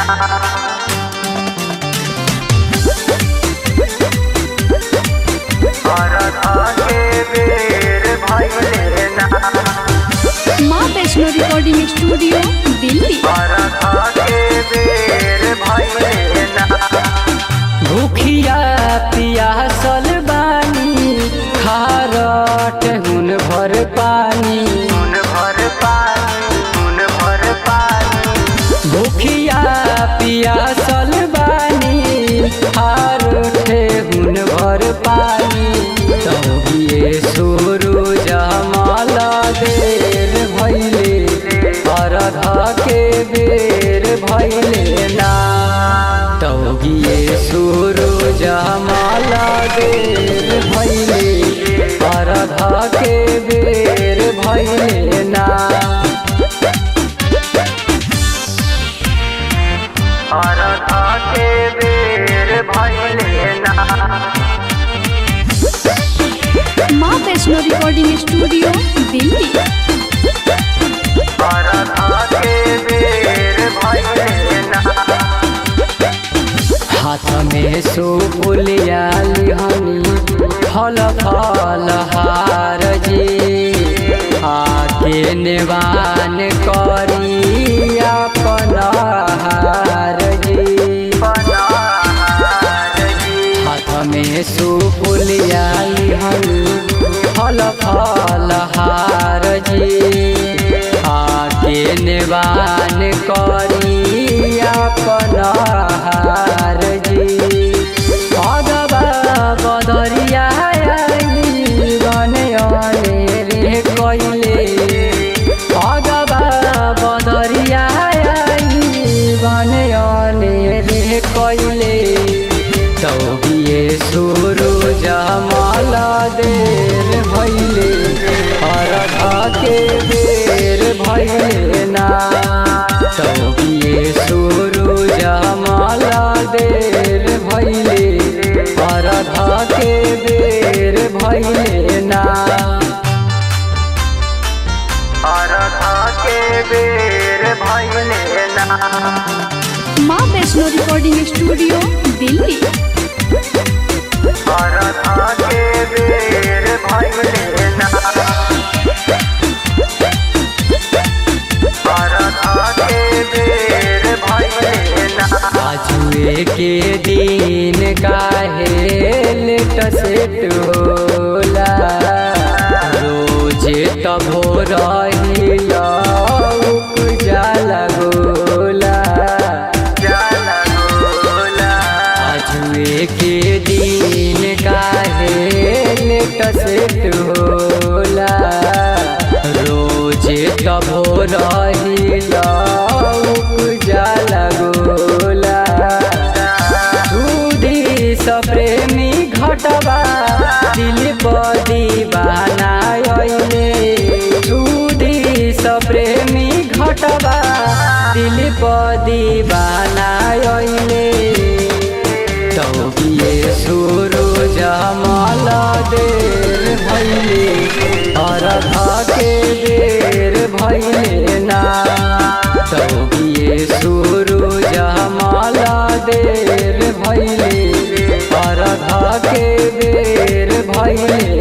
ना। के बेर भइले ना। माँ वैष्णो रिकॉर्डिंग स्टूडियो दिल्ली। के बेर भइले ना। भूखिया पियासल बानी खारट हुन भर पानी। भूखिया पियासल बानी खारट हुन भर पानी। तौगिए सूरज माला देर भइले अरघा के बेर भइले ना। तौगिए सूरज माला देर भइले अरघा के बेर भइले ना। अरघा के बेर भइले ना। माँ वैष्णो रिकॉर्डिंग स्टूडियो दिल्ली। के बेर भइले ना। हाथ में सुपुलिया लिहनी फल फल हार जी। आके निवान करी अपन हार जी। हाथ में सुपुलिया लिहनी फल फल हार जी। आके निवान करी अपन हार जी। भगवा बदरिया गने रे कैले। भगवा बदरिया गने रे कैले। तौगिए सूरज माला देर भइले अरघा के बेर भइले ना। तौगिए सूरज माला देर भइले अरघा के बेर भइले ना। अरघा के बेर भइले ना। माँ वैष्णो रिकॉर्डिंग स्टूडियो दिल्ली। अरघा के बेर भइले ना। अरघा के बेर भइले ना। आजुए के दिन काहे लेट सेट होला। रोज तब रहिला जाला गोला। आजुए के दिन काहे लेट सेट होला। रोज तब रहिला जाला गोला। सुधी सप्रेमी घटबा दिल पर दीवाना अइले। सुधी सप्रेमी घटबा दिल पर दीवाना अइले। तौगिए सूरज माला देर भइले अरघा के बेर भइले ना। तौगिए सूरज माला देर भइले अरघा के बेर भइले